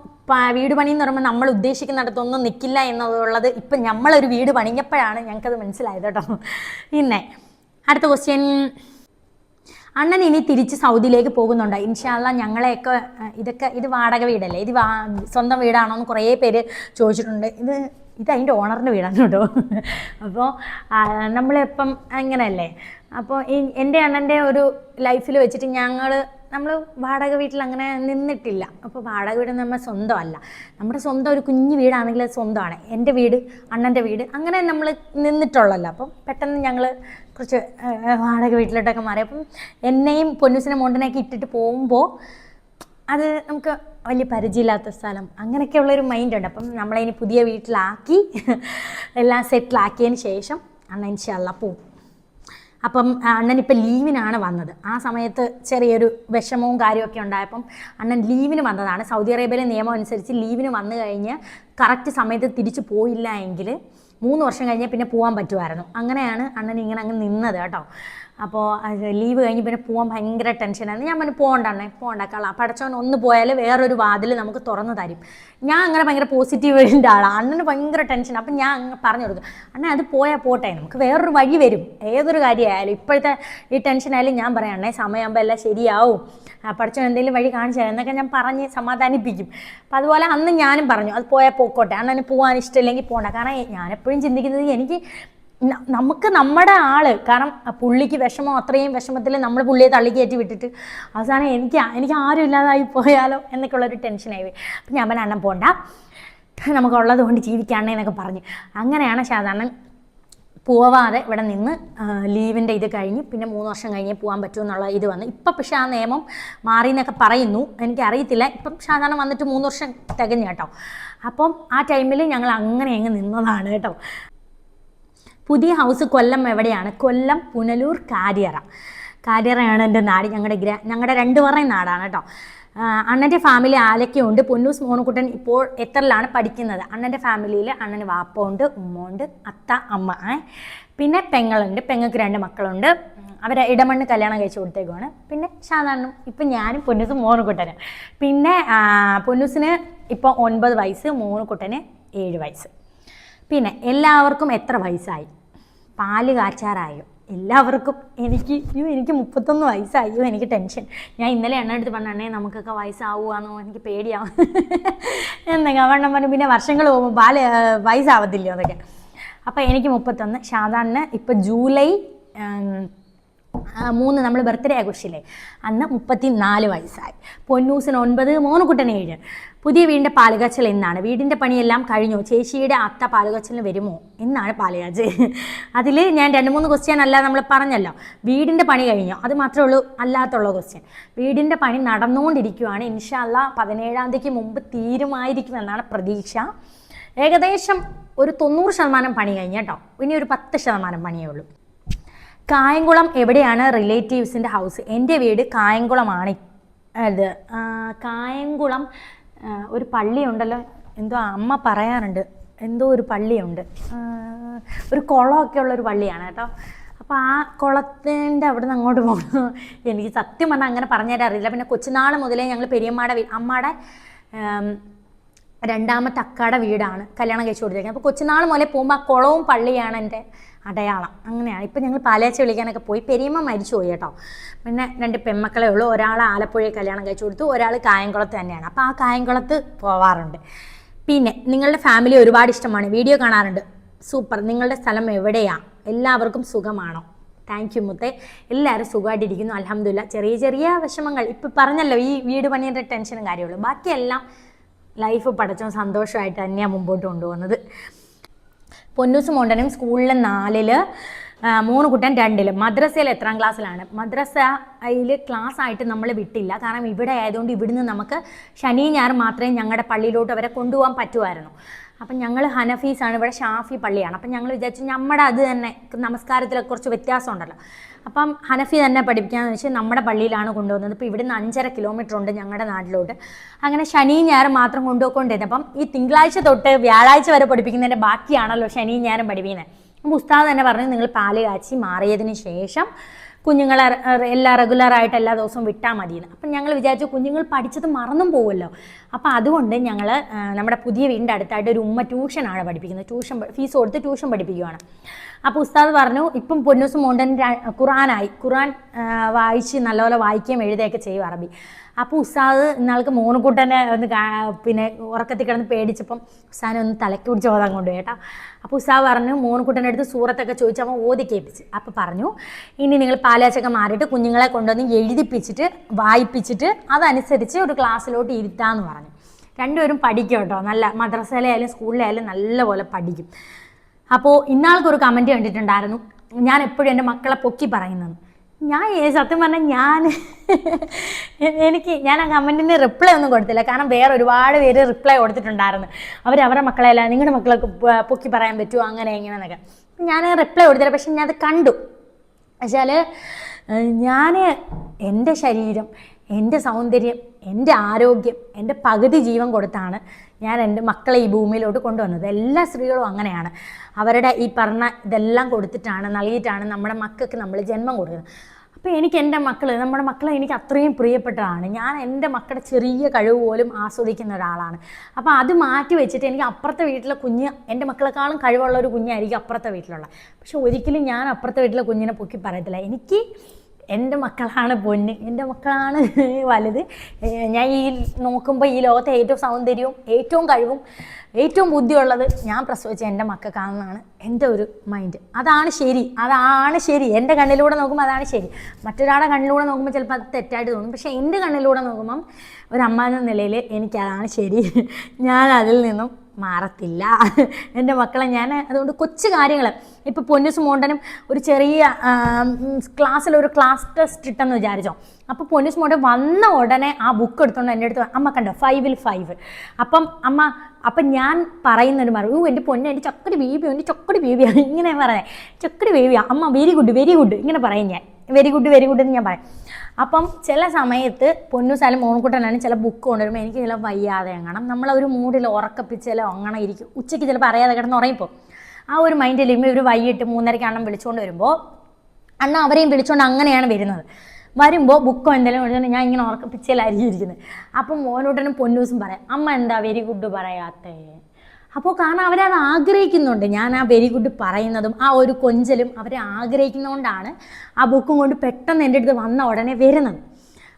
വീട് പണി എന്ന് പറയുമ്പോൾ നമ്മൾ ഉദ്ദേശിക്കുന്നിടത്തൊന്നും നിൽക്കില്ല എന്നുള്ളത് ഇപ്പം നമ്മളൊരു വീട് പണിഞ്ഞപ്പോഴാണ് ഞങ്ങൾക്കത് മനസ്സിലായത് കേട്ടോ. പിന്നെ അടുത്ത ക്വസ്റ്റ്യൻ, അണ്ണൻ ഇനി തിരിച്ച് സൗദിയിലേക്ക് പോകുന്നുണ്ടോ? ഇൻഷാ അല്ലാ. ഞങ്ങളെയൊക്കെ ഇത് വാടക വീടല്ലേ, ഇത് സ്വന്തം വീടാണോ എന്ന് കുറേ പേര് ചോദിച്ചിട്ടുണ്ട്. ഇത് അതിൻ്റെ ഓണറിൻ്റെ വീടാണ് കേട്ടോ. അപ്പോൾ നമ്മളിപ്പം അങ്ങനെയല്ലേ. അപ്പോൾ എൻ്റെ അണ്ണൻ്റെ ഒരു ലൈഫിൽ വെച്ചിട്ട് നമ്മൾ വാടക വീട്ടിൽ അങ്ങനെ നിന്നിട്ടില്ല. അപ്പോൾ വാടക വീട് നമ്മൾ സ്വന്തമല്ല, നമ്മുടെ സ്വന്തം ഒരു കുഞ്ഞു വീടാണെങ്കിൽ അത് സ്വന്തമാണ്. എൻ്റെ വീട്, അണ്ണൻ്റെ വീട്, അങ്ങനെ നമ്മൾ നിന്നിട്ടുള്ളല്ലോ. അപ്പം പെട്ടെന്ന് ഞങ്ങൾ കുറച്ച് വാടക വീട്ടിലോട്ടൊക്കെ മാറി. അപ്പം എന്നെയും പൊന്നൂസിനെ മോണ്ടനെയൊക്കെ ഇട്ടിട്ട് പോകുമ്പോൾ അത് നമുക്ക് വലിയ പരിചയമില്ലാത്ത സ്ഥലം, അങ്ങനെയൊക്കെ ഉള്ളൊരു മൈൻഡുണ്ട്. അപ്പം നമ്മളതിന് പുതിയ വീട്ടിലാക്കി എല്ലാം സെറ്റിലാക്കിയതിന് ശേഷം അണ്ണൻ ഇൻഷാ അല്ലാ പോവും. അപ്പം അണ്ണനിപ്പോൾ ലീവിനാണ് വന്നത്. ആ സമയത്ത് ചെറിയൊരു വിഷമവും കാര്യമൊക്കെ ഉണ്ടായപ്പം അണ്ണൻ ലീവിന് വന്നതാണ്. സൗദി അറേബ്യയിലെ നിയമം അനുസരിച്ച് ലീവിന് വന്നു കഴിഞ്ഞ് കറക്റ്റ് സമയത്ത് തിരിച്ചു പോയില്ല എങ്കിൽ 3 വർഷം കഴിഞ്ഞാൽ പിന്നെ പോകാൻ പറ്റുമായിരുന്നു. അങ്ങനെയാണ് അണ്ണൻ ഇങ്ങനെ അങ്ങ് നിന്നത് കേട്ടോ. അപ്പോൾ ലീവ് കഴിഞ്ഞ് പിന്നെ പോകാൻ ഭയങ്കര ടെൻഷനായിരുന്നു. ഞാൻ പറഞ്ഞു പോകണ്ട കള പഠിച്ചവൻ ഒന്ന് പോയാൽ വേറൊരു വാതിൽ നമുക്ക് തുറന്നു തരും. ഞാൻ അങ്ങനെ ഭയങ്കര പോസിറ്റീവിൻ്റെ ആളാണ്. അണ്ണന് ഭയങ്കര ടെൻഷൻ. അപ്പം ഞാൻ അങ്ങ് പറഞ്ഞു കൊടുക്കും, അണ്ണൻ അത് പോയാൽ പോട്ടെ, നമുക്ക് വേറൊരു വഴി വരും. ഏതൊരു കാര്യമായാലും ഇപ്പോഴത്തെ ഈ ടെൻഷനായാലും ഞാൻ പറയാം, അണ്ണേ സമയമാകുമ്പോൾ എല്ലാം ശരിയാവും, പഠിച്ചവൻ എന്തെങ്കിലും വഴി കാണിച്ചു തരാം എന്നൊക്കെ ഞാൻ പറഞ്ഞ് സമാധാനിപ്പിക്കും. അപ്പം അതുപോലെ അന്ന് ഞാനും പറഞ്ഞു അത് പോയാൽ പോയിക്കോട്ടെ, അണ്ണന് പോകാൻ ഇഷ്ടമില്ലെങ്കിൽ പോകണ്ട. കാരണം ഞാനെപ്പോഴും ചിന്തിക്കുന്നത് നമുക്ക് നമ്മുടെ ആള്, കാരണം പുള്ളിക്ക് വിഷമം, അത്രയും വിഷമത്തിൽ നമ്മൾ പുള്ളിയെ തള്ളിക്കയറ്റി വിട്ടിട്ട് അവസാനം എനിക്ക് ആരും ഇല്ലാതായി പോയാലോ എന്നൊക്കെ ഉള്ളൊരു ടെൻഷനായി പോയി. അപ്പം ഞാൻ പറഞ്ഞ അണ്ണൻ പോകണ്ട, നമുക്കുള്ളത് കൊണ്ട് ജീവിക്കാണേ എന്നൊക്കെ പറഞ്ഞു. അങ്ങനെയാണ് സാധാരണ പോവാതെ ഇവിടെ നിന്ന് ലീവിൻ്റെ ഇത് കഴിഞ്ഞ് പിന്നെ 3 വർഷം കഴിഞ്ഞേ പോകാൻ പറ്റുമെന്നുള്ള ഇത് വന്നു. ഇപ്പം പക്ഷേ ആ നിയമം മാറി എന്നൊക്കെ പറയുന്നു, എനിക്കറിയത്തില്ല. ഇപ്പം സാധാരണ വന്നിട്ട് 3 വർഷം തികഞ്ഞു കേട്ടോ. അപ്പം ആ ടൈമിൽ ഞങ്ങൾ അങ്ങനെ അങ്ങ് നിന്നതാണ് കേട്ടോ. പുതിയ ഹൗസ് കൊല്ലം എവിടെയാണ്? കൊല്ലം പുനലൂർ കാര്യറയാണ് എൻ്റെ നാട്. ഞങ്ങളുടെ 2 പറയും നാടാണ് കേട്ടോ. അണ്ണൻ്റെ ഫാമിലി ആലൊക്കെയുണ്ട്. പൊന്നൂസ് മോനുകുട്ടൻ ഇപ്പോൾ എത്രയിലാണ് പഠിക്കുന്നത്? അണ്ണൻ്റെ ഫാമിലിയിൽ അണ്ണന് വാപ്പ ഉണ്ട്, ഉമ്മ ഉണ്ട്, അത്ത, അമ്മ, പിന്നെ പെങ്ങളുണ്ട്. പെങ്ങൾക്ക് 2 മക്കളുണ്ട്. അവരെ ഇടമണ്ണ് കല്യാണം കഴിച്ച് കൊടുത്തേക്കുവാണ്. പിന്നെ സാധാരണ ഇപ്പം ഞാനും പൊന്നൂസും മോനുകുട്ടനും. പിന്നെ പൊന്നൂസിന് ഇപ്പോൾ 9 വയസ്സ്, മോനുകുട്ടന് 7 വയസ്സ്. പിന്നെ എല്ലാവർക്കും എത്ര വയസ്സായി? പാല് കാച്ചാറായോ എല്ലാവർക്കും? എനിക്ക് 31 വയസ്സായോ. എനിക്ക് ടെൻഷൻ. ഞാൻ ഇന്നലെ എടുത്ത് പറഞ്ഞേ നമുക്കൊക്കെ വയസ്സാവുകയാണോ, എനിക്ക് പേടിയാവും എന്നൊക്കെ വണ്ണം പറഞ്ഞു. പിന്നെ വർഷങ്ങൾ പോകുമ്പോൾ വയസ്സാവത്തില്ലയോ അതൊക്കെ. അപ്പോൾ എനിക്ക് 31. സാധാരണ ഇപ്പോൾ ജൂലൈ 3 നമ്മൾ ബർത്ത്ഡേ ആഘോഷിച്ചില്ലേ, അന്ന് 34 വയസ്സായി. പൊന്നൂസിന് 9, മോനുകുട്ടന് 7. പുതിയ വീടിൻ്റെ പാലുകാച്ചൽ എന്നാണ്? വീടിൻ്റെ പണിയെല്ലാം കഴിഞ്ഞോ? ചേച്ചിയുടെ അത്ത പാലുകാച്ചലിന് വരുമോ എന്നാണ് പാലുകാച്ചൽ. അതിൽ ഞാൻ 2-3 ക്വസ്റ്റ്യൻ അല്ല നമ്മൾ പറഞ്ഞല്ലോ. വീടിൻ്റെ പണി കഴിഞ്ഞോ അത് മാത്രമേ ഉള്ളൂ. അല്ലാത്തുള്ള ക്വസ്റ്റ്യൻ വീടിൻ്റെ പണി നടന്നുകൊണ്ടിരിക്കുകയാണ്. ഇൻഷാ അല്ലാ 17-ാം തീയതിക്ക് മുമ്പ് തീരുമായിരിക്കുമെന്നാണ് പ്രതീക്ഷ. ഏകദേശം ഒരു 90% പണി കഴിഞ്ഞ് കേട്ടോ. ഇനി ഒരു 10% പണിയേ ഉള്ളൂ. കായംകുളം എവിടെയാണ് റിലേറ്റീവ്സിൻ്റെ ഹൗസ്? എൻ്റെ വീട് കായംകുളമാണ്. കായംകുളം ഒരു പള്ളിയുണ്ടല്ലോ, എന്തോ അമ്മ പറയാറുണ്ട്, എന്തോ ഒരു പള്ളിയുണ്ട്, ഒരു കുളമൊക്കെ ഉള്ളൊരു പള്ളിയാണ് കേട്ടോ. അപ്പോൾ ആ കുളത്തിൻ്റെ അവിടെ നിന്ന് അങ്ങോട്ട് പോകണം. എനിക്ക് സത്യം പറഞ്ഞാൽ അങ്ങനെ പറഞ്ഞുതരാൻ അറിയില്ല. പിന്നെ കൊച്ചുനാൾ മുതലേ ഞങ്ങൾ പെരിയമ്മയുടെ അമ്മയുടെ 2ാമത്തെ അക്കാടെ വീടാണ് കല്യാണം കഴിച്ച് കൊടുത്തേക്കുന്നത്. അപ്പോൾ കൊച്ചുനാൾ മുതലേ പോകുമ്പോൾ ആ കുളവും പള്ളിയാണ് എൻ്റെ അടയാളം. അങ്ങനെയാണ്. ഇപ്പം ഞങ്ങൾ പാലാച്ചി വിളിക്കാനൊക്കെ പോയി. പെരിയമ്മ മരിച്ചു പോയി കേട്ടോ. പിന്നെ 2 പെൺമക്കളേ ഉള്ളൂ. ഒരാൾ ആലപ്പുഴയിൽ കല്യാണം കഴിച്ചു കൊടുത്തു, ഒരാൾ കായംകുളത്ത് തന്നെയാണ്. അപ്പോൾ ആ കായംകുളത്ത് പോവാറുണ്ട്. പിന്നെ നിങ്ങളുടെ ഫാമിലി ഒരുപാട് ഇഷ്ടമാണ്, വീഡിയോ കാണാറുണ്ട്. സൂപ്പർ. നിങ്ങളുടെ സ്ഥലം എവിടെയാണ്? എല്ലാവർക്കും സുഖമാണോ? താങ്ക് യു മുത്തേ. എല്ലാവരും സുഖമായിട്ടിരിക്കുന്നു, അൽഹംദുലില്ലാ. ചെറിയ ചെറിയ വിഷമങ്ങൾ ഇപ്പം പറഞ്ഞല്ലോ, ഈ വീട് പണിയുടെ ടെൻഷനും കാര്യമുള്ളൂ. ബാക്കിയെല്ലാം ലൈഫ് പഠിച്ചോ സന്തോഷമായിട്ട് തന്നെയാണ് മുമ്പോട്ട് കൊണ്ടുപോകുന്നത്. പൊന്നൂസ് മോണ്ടനും സ്കൂളിൽ 4-ൽ, മൂന്നുകുട്ടൻ 2-ൽ. മദ്രസയിൽ എത്രാം ക്ലാസ്സിലാണ്? മദ്രസയിൽ ക്ലാസ് ആയിട്ട് നമ്മൾ വിട്ടില്ല. കാരണം ഇവിടെ ആയതുകൊണ്ട് ഇവിടുന്ന് നമുക്ക് ശനി ഞായർ മാത്രമേ ഞങ്ങളുടെ പള്ളിയിലോട്ട് അവരെ കൊണ്ടുപോകാൻ പറ്റുമായിരുന്നു. അപ്പം ഞങ്ങൾ ഹനഫീസാണ്, ഇവിടെ ഷാഫി പള്ളിയാണ്. അപ്പം ഞങ്ങൾ വിചാരിച്ചു നമ്മുടെ അത് തന്നെ നമസ്കാരത്തിലൊക്കെ കുറച്ച് വ്യത്യാസം ഉണ്ടല്ലോ. അപ്പം ഹനഫി തന്നെ പഠിപ്പിക്കാമെന്ന് വെച്ചാൽ നമ്മുടെ പള്ളിയിലാണ് കൊണ്ടുപോകുന്നത്. ഇപ്പോൾ ഇവിടുന്ന് 5.5 കിലോമീറ്റർ ഉണ്ട് ഞങ്ങളുടെ നാട്ടിലോട്ട്. അങ്ങനെ ശനി ഞായർ മാത്രം കൊണ്ടുപോയിക്കൊണ്ടിരുന്നത്. അപ്പം ഈ തിങ്കളാഴ്ച തൊട്ട് വ്യാഴാഴ്ച വരെ പഠിപ്പിക്കുന്നതിൻ്റെ ബാക്കിയാണല്ലോ ശനി ഞായറും പഠിപ്പിക്കുന്നത്. അപ്പം ഉസ്താദ് തന്നെ പറഞ്ഞു നിങ്ങൾ പാല് കാച്ചി മാറിയതിന് ശേഷം കുഞ്ഞുങ്ങളെ എല്ലാ റെഗുലറായിട്ട് എല്ലാ ദിവസവും വിട്ടാൽ മതിയെന്ന്. അപ്പം ഞങ്ങൾ വിചാരിച്ചു കുഞ്ഞുങ്ങൾ പഠിച്ചത് മറന്നും പോകുമല്ലോ. അപ്പോൾ അതുകൊണ്ട് ഞങ്ങൾ നമ്മുടെ പുതിയ വീടിൻ്റെ അടുത്തായിട്ട് ഒരു ഉമ്മ ട്യൂഷനാണ് പഠിപ്പിക്കുന്നത്. ട്യൂഷൻ ഫീസ് കൊടുത്ത് ട്യൂഷൻ പഠിപ്പിക്കുകയാണ്. അപ്പോൾ ഉസ്താദ് പറഞ്ഞു ഇപ്പം പൊന്നൂസ് മോണ്ടൻ ഖുറാൻ വായിച്ച് നല്ലപോലെ വായിക്കുകയും എഴുതുകയൊക്കെ ചെയ്യും അറബി. അപ്പോൾ ഉസ്താദ് ഇന്നാൾക്ക് മോനുകുട്ടനെ ഒന്ന് പിന്നെ ഉറക്കത്തിൽ കിടന്ന് പേടിച്ചപ്പം ഉസ്താദിനെ ഒന്ന് തലയ്ക്ക് പിടിച്ച് ഓതാൻ കൊണ്ടുപോയി കേട്ടോ. അപ്പോൾ ഉസ്താദ് പറഞ്ഞു മോനുകുട്ടൻ്റെ അടുത്ത് സൂറത്തൊക്കെ ചോദിച്ച് അവൻ ഓതി കേൾപ്പിച്ച്. അപ്പോൾ പറഞ്ഞു ഇനി നിങ്ങൾ പാലാച്ചൊക്കെ മാറിയിട്ട് കുഞ്ഞുങ്ങളെ കൊണ്ടുവന്ന് എഴുതിപ്പിച്ചിട്ട് വായിപ്പിച്ചിട്ട് അതനുസരിച്ച് ഒരു ക്ലാസ്സിലോട്ട് ഇരുത്താമെന്ന് പറഞ്ഞു. രണ്ടുപേരും പഠിക്കും കേട്ടോ, നല്ല മദ്രസയിലായാലും സ്കൂളിലായാലും നല്ലപോലെ പഠിക്കും. അപ്പോൾ ഇന്നാൾക്കൊരു കമൻറ്റ് കണ്ടിട്ടുണ്ടായിരുന്നു, ഞാൻ എപ്പോഴും എൻ്റെ മക്കളെ പൊക്കി പറയുന്നത്. ഞാൻ സത്യം പറഞ്ഞാൽ ഞാൻ ആ കമൻറ്റിന് റിപ്ലൈ ഒന്നും കൊടുത്തില്ല. കാരണം വേറെ ഒരുപാട് പേര് റിപ്ലൈ കൊടുത്തിട്ടുണ്ടായിരുന്നു. അവരവരുടെ മക്കളെയല്ല നിങ്ങളുടെ മക്കളൊക്കെ പൊക്കി പറയാൻ പറ്റുമോ അങ്ങനെ എങ്ങനെയെന്നൊക്കെ. ഞാൻ റിപ്ലൈ കൊടുത്തില്ല. പക്ഷെ ഞാൻ അത് കണ്ടു. വെച്ചാൽ ഞാൻ എൻ്റെ ശരീരം, എൻ്റെ സൗന്ദര്യം, എൻ്റെ ആരോഗ്യം, എൻ്റെ പകുതി ജീവൻ കൊടുത്താണ് ഞാൻ എൻ്റെ മക്കളെ ഈ ഭൂമിയിലോട്ട് കൊണ്ടുവന്നത്. എല്ലാ സ്ത്രീകളും അങ്ങനെയാണ്. അവരുടെ ഈ പറഞ്ഞ ഇതെല്ലാം കൊടുത്തിട്ടാണ്, നൽകിയിട്ടാണ് നമ്മുടെ മക്കൾക്ക് നമ്മൾ ജന്മം കൊടുക്കുന്നത്. അപ്പോൾ എനിക്ക് എൻ്റെ നമ്മുടെ മക്കളെ എനിക്ക് അത്രയും പ്രിയപ്പെട്ടതാണ്. ഞാൻ എൻ്റെ മക്കളുടെ ചെറിയ കഴിവ് പോലും ആസ്വദിക്കുന്ന ഒരാളാണ്. അപ്പോൾ അത് മാറ്റി വെച്ചിട്ട് എനിക്ക് അപ്പുറത്തെ വീട്ടിലെ കുഞ്ഞ് എൻ്റെ മക്കളെക്കാളും കഴിവുള്ള ഒരു കുഞ്ഞായിരിക്കും അപ്പുറത്തെ വീട്ടിലുള്ള. പക്ഷെ ഒരിക്കലും ഞാൻ അപ്പുറത്തെ വീട്ടിലെ കുഞ്ഞിനെ പൊക്കി പറയത്തില്ല. എനിക്ക് എൻ്റെ മക്കളാണ് പൊന്ന്, എൻ്റെ മക്കളാണ് വലുത്. ഞാൻ ഈ നോക്കുമ്പോൾ ഈ ലോകത്തെ ഏറ്റവും സൗന്ദര്യവും ഏറ്റവും കഴിവും ഏറ്റവും ബുദ്ധിയുള്ളത് ഞാൻ പ്രസവിച്ച എൻ്റെ മക്കൾക്കാണെന്നാണ് എൻ്റെ ഒരു മൈൻഡ്. അതാണ് ശരി. എൻ്റെ കണ്ണിലൂടെ നോക്കുമ്പോൾ അതാണ് ശരി. മറ്റൊരാളുടെ കണ്ണിലൂടെ നോക്കുമ്പോൾ ചിലപ്പോൾ അത് തെറ്റായിട്ട് തോന്നും. പക്ഷേ എൻ്റെ കണ്ണിലൂടെ നോക്കുമ്പം ഒരമ്മ എന്ന നിലയിൽ എനിക്കതാണ് ശരി. ഞാൻ അതിൽ നിന്നും മാറത്തില്ല. എൻ്റെ മക്കളെ ഞാൻ അതുകൊണ്ട് കൊച്ചു കാര്യങ്ങൾ ഇപ്പോൾ പൊന്നൂസ് മോണ്ടനും ഒരു ചെറിയ ക്ലാസ്സിലൊരു ക്ലാസ് ടെസ്റ്റ് ഇട്ടെന്ന് വിചാരിച്ചോ. അപ്പോൾ പൊന്നൂസ് മോണ്ടൻ വന്ന ഉടനെ ആ ബുക്ക് എടുത്തുകൊണ്ട് എൻ്റെ അടുത്ത് അമ്മ കണ്ടോ 5-ൽ 5. അപ്പം ഞാൻ പറയുന്നൊരു മറുപടി എൻ്റെ പൊന്നെ എൻ്റെ ചക്കടി ബേബിയാണ് ഇങ്ങനെ പറയാം. ചക്കടി ബേബിയാണ് അമ്മ, വെരി ഗുഡ് ഇങ്ങനെ പറയും ഞാൻ. വെരി ഗുഡ് എന്ന് ഞാൻ പറയും. അപ്പം ചില സമയത്ത് പൊന്നൂസായാലും മോൺകുട്ടനായാലും ചില ബുക്ക് കൊണ്ടുവരുമ്പോൾ എനിക്ക് ചില വയ്യാതെ കാണാം. നമ്മളൊരു മൂഡിൽ ഉറക്കപ്പിച്ചാലോ അങ്ങനെ ഇരിക്കും. ഉച്ചയ്ക്ക് ചിലപ്പോൾ അറിയാതെ കിടന്ന് ഉറങ്ങിപ്പോൾ ആ ഒരു മൈൻഡിൽ ഇവർ വൈകിട്ട് 3:30 വിളിച്ചുകൊണ്ട് വരുമ്പോൾ അവരെയും വിളിച്ചുകൊണ്ട് അങ്ങനെയാണ് വരുമ്പോൾ ബുക്കോ എന്തെങ്കിലും വിളിച്ചുകൊണ്ട് ഞാൻ ഇങ്ങനെ ഉറക്കപ്പിച്ചാലായിരിക്കും ഇരിക്കുന്നത്. അപ്പം മോനൂട്ടനും പൊന്നൂസും പറയാം അമ്മ എന്താ വെരി ഗുഡ് പറയാത്തേ. അപ്പോൾ കാരണം അവരത് ആഗ്രഹിക്കുന്നുണ്ട്. ഞാൻ ആ വെരി ഗുഡ് പറയുന്നതും ആ ഒരു കൊഞ്ചലും അവരെ ആഗ്രഹിക്കുന്നതുകൊണ്ടാണ് ആ ബുക്കും കൊണ്ട് പെട്ടെന്ന് എൻ്റെ അടുത്ത് വന്ന ഉടനെ വരുന്നത്.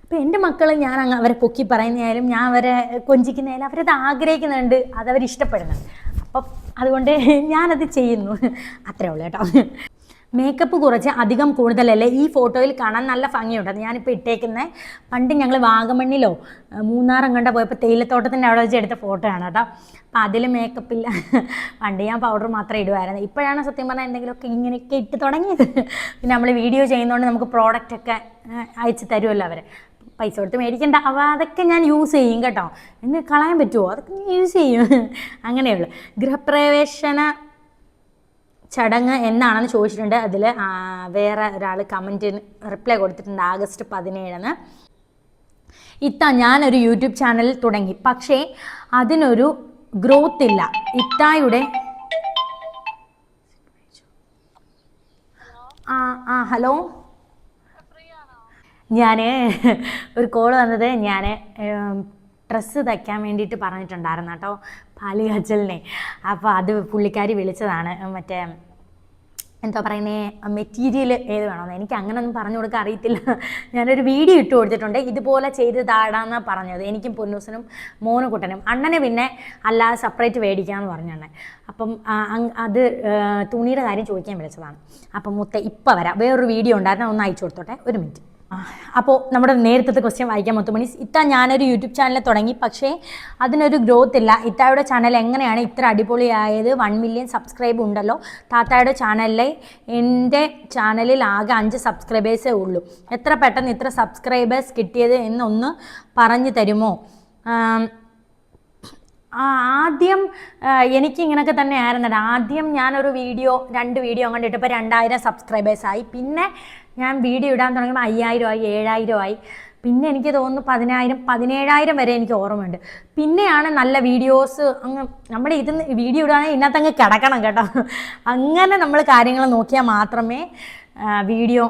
അപ്പോൾ എൻ്റെ മക്കൾ ഞാൻ അവരെ പൊക്കി പറയുന്നതായാലും ഞാൻ അവരെ കൊഞ്ചിക്കുന്നതായാലും അവരത് ആഗ്രഹിക്കുന്നുണ്ട്, അതവരിഷ്ടപ്പെടുന്നുണ്ട്. അപ്പം അതുകൊണ്ട് ഞാനത് ചെയ്യുന്നു. അത്രേ ഉള്ളൂ കേട്ടോ. മേക്കപ്പ് കുറച്ച് അധികം കൂടുതലല്ലേ? ഈ ഫോട്ടോയിൽ കാണാൻ നല്ല ഭംഗിയുണ്ട്. ഞാനിപ്പോൾ ഇട്ടേക്കുന്നത് പണ്ട് ഞങ്ങൾ വാഗമണ്ണിലോ മൂന്നാറും കണ്ട പോയപ്പോൾ തേയിലത്തോട്ടത്തിൻ്റെ അവിടെ വെച്ച് എടുത്ത ഫോട്ടോ ആണ് കേട്ടോ. അപ്പോൾ അതിൽ മേക്കപ്പില്ല. പണ്ട് ഞാൻ പൗഡർ മാത്രമേ ഇടുമായിരുന്നു. ഇപ്പോഴാണ് സത്യം പറഞ്ഞാൽ എന്തെങ്കിലുമൊക്കെ ഇങ്ങനെയൊക്കെ ഇട്ട് തുടങ്ങിയത്. പിന്നെ നമ്മൾ വീഡിയോ ചെയ്യുന്നതുകൊണ്ട് നമുക്ക് പ്രോഡക്റ്റൊക്കെ അയച്ചു തരുമല്ലോ അവർ. പൈസ കൊടുത്ത് മേടിക്കണ്ട. അപ്പോൾ അതൊക്കെ ഞാൻ യൂസ് ചെയ്യും കേട്ടോ. എന്ന് കളയാൻ പറ്റുമോ? അതൊക്കെ യൂസ് ചെയ്യും. അങ്ങനെയുള്ളൂ. ഗൃഹപ്രവേശന ചടങ്ങ് എന്നാണെന്ന് ചോദിച്ചിട്ടുണ്ട്. അതിൽ വേറെ ഒരാൾ കമൻറ്റിന് റിപ്ലൈ കൊടുത്തിട്ടുണ്ട് August 17. ഞാനൊരു യൂട്യൂബ് ചാനൽ തുടങ്ങി, പക്ഷേ അതിനൊരു ഗ്രോത്ത് ഇല്ല. ഇത്തായുടെ ഹലോ, ഞാൻ ഒരു കോൾ വന്നത് ഞാൻ ഡ്രസ്സ് തയ്ക്കാൻ വേണ്ടിയിട്ട് പറഞ്ഞിട്ടുണ്ടായിരുന്നു കേട്ടോ, പാല് കാച്ചലിനെ. അപ്പോൾ അത് പുള്ളിക്കാരി വിളിച്ചതാണ്. മറ്റേ എന്താ പറയുന്നത്, മെറ്റീരിയൽ ഏത് വേണമെന്ന് എനിക്ക് അങ്ങനെയൊന്നും പറഞ്ഞു കൊടുക്കാൻ അറിയത്തില്ല. ഞാനൊരു വീഡിയോ ഇട്ട് കൊടുത്തിട്ടുണ്ട്, ഇതുപോലെ ചെയ്ത് താടാന്നാണ് പറഞ്ഞത്. എനിക്കും പൊന്നൂസനും മോനുകുട്ടനും. അണ്ണനെ പിന്നെ അല്ലാതെ സെപ്പറേറ്റ് മേടിക്കാമെന്ന് പറഞ്ഞാണ്. അപ്പം അത് തുണിയുടെ കാര്യം ചോദിക്കാൻ വിളിച്ചതാണ്. അപ്പം ഇപ്പം വരാം. വേറൊരു വീഡിയോ ഉണ്ടായിരുന്നു, ഒന്ന് അയച്ചു കൊടുത്തോട്ടെ, ഒരു മിനിറ്റ്. അപ്പോൾ നമ്മുടെ നേരത്തെ ക്വസ്റ്റ്യൻ വായിക്കാം മുത്തുമണി. ഇത്ത ഞാനൊരു യൂട്യൂബ് ചാനൽ തുടങ്ങി, പക്ഷേ അതിനൊരു ഗ്രോത്ത് ഇല്ല. ഇത്തായുടെ ചാനൽ എങ്ങനെയാണ് ഇത്ര അടിപൊളിയായത്? 1 മില്യൺ സബ്സ്ക്രൈബ് ഉണ്ടല്ലോ. താത്തായുടെ ചാനലിലെ എൻ്റെ ചാനലിൽ ആകെ 5 സബ്സ്ക്രൈബേഴ്സേ ഉള്ളൂ. എത്ര പെട്ടെന്ന് ഇത്ര സബ്സ്ക്രൈബേഴ്സ് കിട്ടിയത് എന്നൊന്ന് പറഞ്ഞു തരുമോ? ആദ്യം എനിക്ക് ഇങ്ങനെയൊക്കെ തന്നെ ആയിരുന്നത്. ആദ്യം ഞാനൊരു വീഡിയോ 2 വീഡിയോ കണ്ടിട്ട് ഇപ്പോൾ 2000 സബ്സ്ക്രൈബേഴ്സായി. പിന്നെ ഞാൻ വീഡിയോ ഇടാൻ തുടങ്ങിയപ്പോൾ 5000 ആയി, 7000 ആയി. പിന്നെ എനിക്ക് തോന്നുന്നു 10000, 17000 വരെ എനിക്ക് ഓർമ്മയുണ്ട്. പിന്നെയാണ് നല്ല വീഡിയോസ് അങ്ങ് നമ്മുടെ ഇതിന് വീഡിയോ ഇടുകയാണെങ്കിൽ ഇതിനകത്തങ്ങ് കിടക്കണം കേട്ടോ. അങ്ങനെ നമ്മൾ കാര്യങ്ങൾ നോക്കിയാൽ മാത്രമേ വീഡിയോ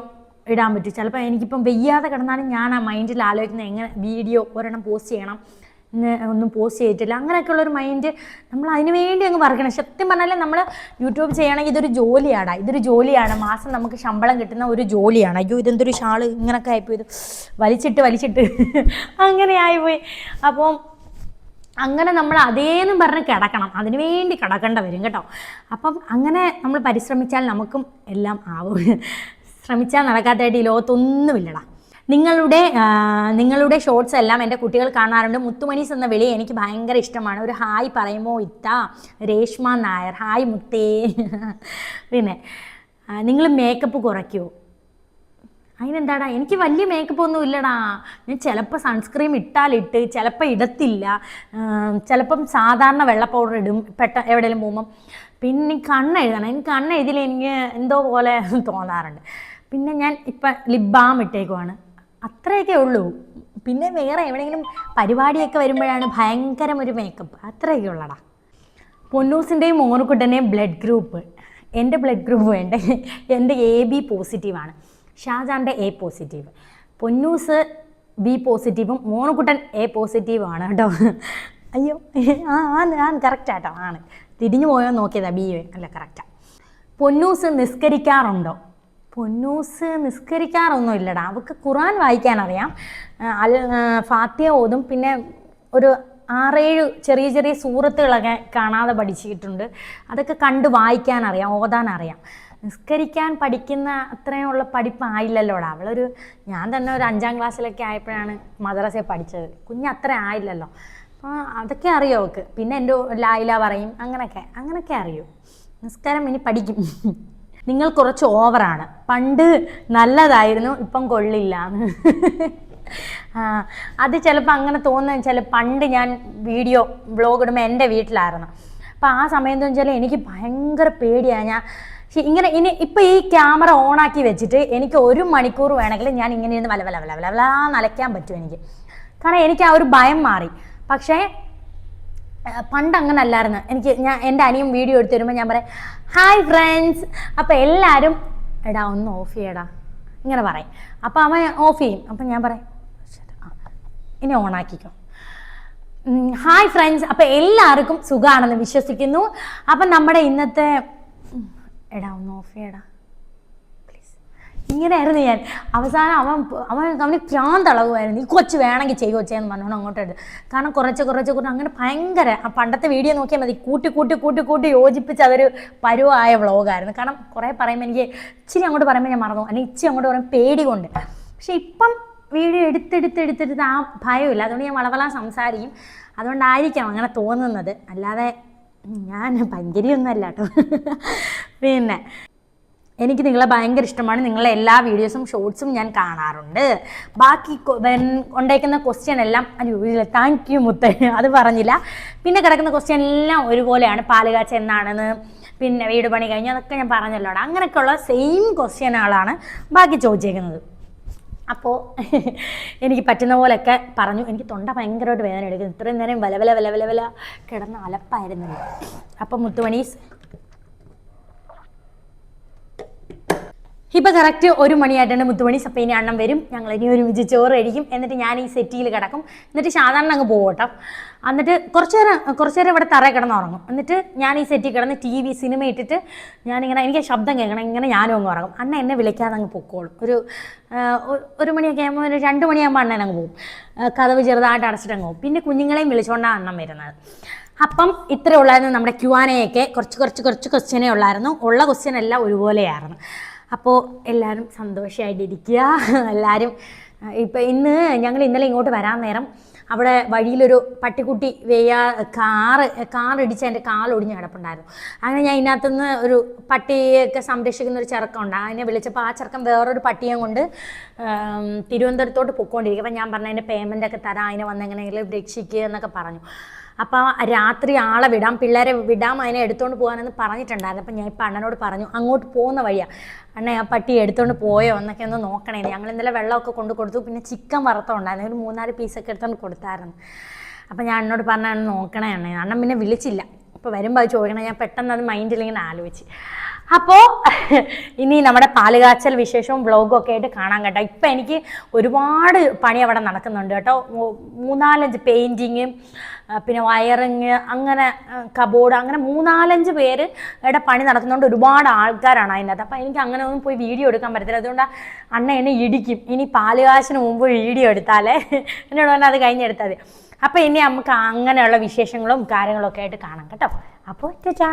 ഇടാൻ പറ്റൂ. ചിലപ്പോൾ എനിക്കിപ്പം വെയ്യാതെ കിടന്നാലും ഞാൻ ആ മൈൻഡിൽ ആലോചിക്കുന്നത് എങ്ങനെ വീഡിയോ ഒരെണ്ണം പോസ്റ്റ് ചെയ്യണം, ഒന്നും പോസ്റ്റ് ചെയ്തിട്ടില്ല. അങ്ങനെയൊക്കെയുള്ളൊരു മൈൻഡ് നമ്മൾ അതിന് വേണ്ടി അങ്ങ് പറയണം. സത്യം പറഞ്ഞാൽ നമ്മൾ യൂട്യൂബ് ചെയ്യണമെങ്കിൽ ഇതൊരു ജോലിയാണ്. ഇതൊരു ജോലിയാണ്. മാസം നമുക്ക് ശമ്പളം കിട്ടുന്ന ഒരു ജോലിയാണ്. അയ്യോ ഇതെന്തൊരു ഷാള് ഇങ്ങനെയൊക്കെ ആയിപ്പോയി, ഇത് വലിച്ചിട്ട് അങ്ങനെ ആയിപ്പോയി. അപ്പം അങ്ങനെ നമ്മൾ അതേന്നും പറഞ്ഞ് കിടക്കണം. അതിനു വേണ്ടി കിടക്കേണ്ട വരും കേട്ടോ. അപ്പം അങ്ങനെ നമ്മൾ പരിശ്രമിച്ചാൽ നമുക്കും എല്ലാം ആവും. ശ്രമിച്ചാൽ നടക്കാത്തതായിട്ട് ഈ ലോകത്തൊന്നുമില്ലടാ. നിങ്ങളുടെ ഷോർട്സ് എല്ലാം എൻ്റെ കുട്ടികൾ കാണാറുണ്ട്. മുത്തുമണീസ് എന്ന വിളി എനിക്ക് ഭയങ്കര ഇഷ്ടമാണ്. ഒരു ഹായ് പറയുമോ ഇത്ത? രേഷ്മ നായർ. ഹായ് മുത്തേ. പിന്നെ നിങ്ങൾ മേക്കപ്പ് കുറയ്ക്കുമോ? അതിനെന്താടാ, എനിക്ക് വലിയ മേക്കപ്പ് ഒന്നും ഇല്ലടാ. ഞാൻ ചിലപ്പോൾ സൺസ്ക്രീം ഇട്ടാലിട്ട്, ചിലപ്പോൾ ഇടത്തില്ല, ചിലപ്പം സാധാരണ വെള്ള പൗഡർ ഇടും എവിടെയെങ്കിലും പോകുമ്പം. പിന്നെ കണ്ണെഴുതണം. എനിക്ക് കണ്ണെഴുതിയിൽ എനിക്ക് എന്തോ പോലെ തോന്നാറുണ്ട്. പിന്നെ ഞാൻ ഇപ്പം ലിപ് ബാം ഇട്ടേക്കുവാണ്. അത്രയൊക്കെ ഉള്ളൂ. പിന്നെ വേറെ എവിടെയെങ്കിലും പരിപാടിയൊക്കെ വരുമ്പോഴാണ് ഭയങ്കരം ഒരു മേക്കപ്പ്. അത്രയൊക്കെ ഉള്ളടാ. പൊന്നൂസിൻ്റെയും മോനുക്കുട്ടൻ്റെയും ബ്ലഡ് ഗ്രൂപ്പ്. എൻ്റെ ബ്ലഡ് ഗ്രൂപ്പ് വേണ്ട. എൻ്റെ AB പോസിറ്റീവാണ്. ഷാജാൻ്റെ A പോസിറ്റീവ്. പൊന്നൂസ് B പോസിറ്റീവും മോനുക്കുട്ടൻ A പോസിറ്റീവാണ് കേട്ടോ. അയ്യോ ഞാൻ കറക്റ്റാട്ടോ. ആണ് തിരിഞ്ഞു പോയോ നോക്കിയതാ. B അല്ല കറക്റ്റാണ്. പൊന്നൂസ് നിസ്കരിക്കാറുണ്ടോ? പൊന്നൂസ് നിസ്കരിക്കാറൊന്നും ഇല്ലടാ. അവൾക്ക് ഖുർആൻ വായിക്കാനറിയാം. ഫാത്തിഹ ഓതും. പിന്നെ ഒരു 6-7 ചെറിയ ചെറിയ സൂറത്തുകളൊക്കെ കാണാതെ പഠിച്ചിട്ടുണ്ട്. അതൊക്കെ കണ്ട് വായിക്കാനറിയാം, ഓതാനറിയാം. നിസ്കരിക്കാൻ പഠിക്കുന്ന അത്രയുള്ള പഠിപ്പായില്ലല്ലോടാ. ഞാൻ തന്നെ ഒരു 5ാം ക്ലാസ്സിലൊക്കെ ആയപ്പോഴാണ് മദ്രസയിൽ പഠിച്ചത്. അത്ര ആയില്ലല്ലോ. അപ്പോൾ അതൊക്കെ അറിയോ അവൾക്ക്. പിന്നെ എൻ്റെ ലായില പറയും. അങ്ങനെയൊക്കെ അറിയൂ. നിസ്കാരം ഇനി പഠിക്കും. നിങ്ങൾ കുറച്ച് ഓവറാണ്. പണ്ട് നല്ലതായിരുന്നു, ഇപ്പം കൊള്ളില്ല. അത് ചിലപ്പോൾ അങ്ങനെ തോന്നുന്നത് വെച്ചാൽ പണ്ട് ഞാൻ വ്ലോഗ് ഇടുമ്പോൾ എൻ്റെ വീട്ടിലായിരുന്നു. അപ്പോൾ ആ സമയത്ത് വെച്ചാൽ എനിക്ക് ഭയങ്കര പേടിയാണ്. ഇപ്പം ഈ ക്യാമറ ഓണാക്കി വെച്ചിട്ട് എനിക്ക് 1 മണിക്കൂർ വേണമെങ്കിൽ ഞാൻ ഇങ്ങനെ ഇരുന്ന് വല നനയ്ക്കാൻ പറ്റും എനിക്ക്. കാരണം എനിക്ക് ആ ഒരു ഭയം മാറി. പക്ഷേ പണ്ട് അങ്ങനെ അല്ലായിരുന്നു. എൻ്റെ അനിയും വീഡിയോ എടുത്ത് തരുമ്പോൾ ഞാൻ പറയാം ഹായ് ഫ്രണ്ട്സ്. അപ്പോൾ എല്ലാവരും എടാ ഒന്ന് ഓഫ് ചെയ്യടാ ഇങ്ങനെ പറയും. അപ്പോൾ അവൻ ഓഫ് ചെയ്യും. അപ്പം ഞാൻ പറയും ഇനി ഓണാക്കിക്കോ. Hi friends. അപ്പോൾ എല്ലാവർക്കും സുഖമാണെന്ന് വിശ്വസിക്കുന്നു. അപ്പം നമ്മുടെ ഇന്നത്തെ എടാ ഒന്ന് ഓഫ് ചെയ്യടാ പ്ലീസ്. ഇങ്ങനെയായിരുന്നു ഞാൻ. അവസാനം അവന് ഭ്രാന്തളകുമായിരുന്നു. ഈ കൊച്ചു വേണമെങ്കിൽ ചെയ്യുവച്ചേന്ന് പറഞ്ഞോണ്ട് അങ്ങോട്ട് എടുത്ത്. കാരണം കുറച്ച് അങ്ങനെ ഭയങ്കര പണ്ടത്തെ വീഡിയോ നോക്കിയാൽ മതി. കൂട്ടി യോജിപ്പിച്ച് അതൊരു പരുവായ വ്ളോഗായിരുന്നു. കാരണം കുറേ പറയുമ്പോൾ എനിക്ക് ഇച്ചിരി അങ്ങോട്ട് പറയുമ്പോൾ ഞാൻ മറന്നു, അല്ലെങ്കിൽ ഇച്ചിരി അങ്ങോട്ട് പറയുമ്പോൾ പേടി കൊണ്ട്. പക്ഷെ ഇപ്പം വീഡിയോ എടുത്തെടുത്ത് ആ ഭയമില്ല. അതുകൊണ്ട് ഞാൻ വളവള സംസാരിക്കും. അതുകൊണ്ടായിരിക്കാം അങ്ങനെ തോന്നുന്നത്. അല്ലാതെ ഞാൻ ഭയങ്കരയൊന്നുമല്ല കേട്ടോ. പിന്നെ എനിക്ക് നിങ്ങളെ ഭയങ്കര ഇഷ്ടമാണ്. നിങ്ങളെ എല്ലാ വീഡിയോസും ഷോർട്സും ഞാൻ കാണാറുണ്ട്. ബാക്കി ഉണ്ടായിരിക്കുന്ന ക്വസ്റ്റ്യൻ എല്ലാം താങ്ക് യു മുത്ത, അത് പറഞ്ഞില്ല. പിന്നെ കിടക്കുന്ന ക്വസ്റ്റ്യൻ എല്ലാം ഒരുപോലെയാണ്. പാലുകാച്ച എന്നാണെന്ന്, പിന്നെ വീട് പണി കഴിഞ്ഞു, അതൊക്കെ ഞാൻ പറഞ്ഞല്ലോ. അങ്ങനെയൊക്കെയുള്ള സെയിം ക്വസ്റ്റ്യനുകളാണ് ബാക്കി ചോദിച്ചേക്കുന്നത്. അപ്പോൾ എനിക്ക് പറ്റുന്ന പോലെയൊക്കെ പറഞ്ഞു. എനിക്ക് തൊണ്ട ഭയങ്കരമായിട്ട് വേദന എടുക്കുന്നു. ഇത്രയും നേരം വല കിടന്ന് അലപ്പായിരുന്നില്ല. അപ്പം മുത്തുമണീസ് ഇപ്പം കറക്റ്റ് 1 മണിയായിട്ടുണ്ട് മുത്തുമണീസ്. അപ്പം ഇനി അണ്ണം വരും. ഞങ്ങൾ ഇനി ഒരുമിച്ച് ചോറ് കഴിക്കും. എന്നിട്ട് ഞാൻ ഈ സെറ്റിയിൽ കിടക്കും. എന്നിട്ട് സാധാരണ അങ്ങ് പോകട്ടോ. എന്നിട്ട് കുറച്ച് നേരം ഇവിടെ തറയിൽ കിടന്ന് ഉറങ്ങും. എന്നിട്ട് ഞാൻ ഈ സെറ്റിൽ കിടന്ന് TV സിനിമ ഇട്ടിട്ട് ഞാനിങ്ങനെ എനിക്ക് ശബ്ദം കേൾക്കണം, ഇങ്ങനെ ഞാനും അങ്ങ് ഉറങ്ങും. അണ്ണ എന്നെ വിളിക്കാതെ അങ്ങ് പൊക്കോളും. ഒരു മണിയൊക്കെ ആകുമ്പോൾ 2 മണിയാകുമ്പോൾ അണ്ണൻ അങ്ങ് പോകും. കതവ് ചെറുതായിട്ട് അടച്ചിട്ട് അങ്ങ് പോകും. പിന്നെ കുഞ്ഞുങ്ങളെയും വിളിച്ചുകൊണ്ടാണ് അണ്ണൻ വരുന്നത്. അപ്പം ഇത്ര ഉള്ളായിരുന്നു നമ്മുടെ Q&A ഒക്കെ. കുറച്ച് ക്വസ്റ്റ്യനേ ഉള്ളായിരുന്നു. ഉള്ള ക്വസ്റ്റ്യൻ എല്ലാം ഒരുപോലെയായിരുന്നു. അപ്പോൾ എല്ലാവരും സന്തോഷമായിട്ടിരിക്കുക. എല്ലാവരും ഇപ്പം ഞങ്ങൾ ഇന്നലെ ഇങ്ങോട്ട് വരാൻ നേരം അവിടെ വഴിയിലൊരു പട്ടിക്കുട്ടി കാറിടിച്ച് എൻ്റെ കാലൊടിഞ്ഞ് കിടപ്പുണ്ടായിരുന്നു. അങ്ങനെ ഞാൻ ഇതിനകത്തുനിന്ന് ഒരു പട്ടിയൊക്കെ സംരക്ഷിക്കുന്ന ഒരു ചെറുക്കമുണ്ട്, അതിനെ വിളിച്ചപ്പോൾ ആ ചെറുക്കൻ വേറൊരു പട്ടിയെ കൊണ്ട് തിരുവനന്തപുരത്തോട്ട് പൊയ്ക്കൊണ്ടിരിക്കും. അപ്പം ഞാൻ പറഞ്ഞു അതിൻ്റെ പേയ്മെൻ്റൊക്കെ തരാം, അതിനെ വന്ന് എങ്ങനെയെങ്കിലും രക്ഷിക്കുക എന്നൊക്കെ പറഞ്ഞു. അപ്പോൾ രാത്രി ആളെ വിടാം, പിള്ളേരെ വിടാം, അതിനെ എടുത്തുകൊണ്ട് പോകാനെന്ന് പറഞ്ഞിട്ടുണ്ടായിരുന്നു. അപ്പം ഞാൻ ഇപ്പം അണ്ണനോട് പറഞ്ഞു അങ്ങോട്ട് പോകുന്ന വഴിയാണ് അണ്ണേ ആ പട്ടി എടുത്തുകൊണ്ട് പോയോ എന്നൊക്കെ ഒന്ന് നോക്കണേ. ഞങ്ങൾ ഇന്നലെ വെള്ളമൊക്കെ കൊണ്ട് കൊടുത്തു, പിന്നെ ചിക്കൻ വറുത്തുണ്ടായിരുന്നു, ഒരു 3-4 പീസൊക്കെ എടുത്തുകൊണ്ട് കൊടുത്തായിരുന്നു. അപ്പം ഞാൻ അണ്ണനോട് പറഞ്ഞാൽ നോക്കണേ അണ്ണേ. അണ്ണൻ പിന്നെ വിളിച്ചില്ല. അപ്പോൾ വരുമ്പോൾ അത് ചോദിക്കണം, ഞാൻ പെട്ടെന്ന് അത് മൈൻഡിലിങ്ങനെ ആലോചിച്ച്. അപ്പോൾ ഇനി നമ്മുടെ പാലുകാച്ചൽ വിശേഷവും വ്ളോഗും ഒക്കെ ആയിട്ട് കാണാൻ കേട്ടോ. ഇപ്പം എനിക്ക് ഒരുപാട് പണി അവിടെ നടക്കുന്നുണ്ട് കേട്ടോ. 3-4 പെയിൻറ്റിങ്, പിന്നെ വയറിങ്, അങ്ങനെ കബോർഡ്, അങ്ങനെ 3-4 പേരുടെ പണി നടക്കുന്നുണ്ട്. ഒരുപാട് ആൾക്കാരാണ് അതിനകത്ത്. അപ്പം എനിക്ക് അങ്ങനെ ഒന്നും പോയി വീഡിയോ എടുക്കാൻ പറ്റത്തില്ല. അതുകൊണ്ട് അണ്ണ എന്നെ ഇടിക്കും, ഇനി പാലുകാശിന് മുമ്പ് വീഡിയോ എടുത്താലേ എന്നോട് പറഞ്ഞാൽ അത് കഴിഞ്ഞെടുത്താൽ മതി. അപ്പോൾ ഇനി നമുക്ക് അങ്ങനെയുള്ള വിശേഷങ്ങളും കാര്യങ്ങളൊക്കെ ആയിട്ട് കാണാം കേട്ടോ. അപ്പോൾ ചാ.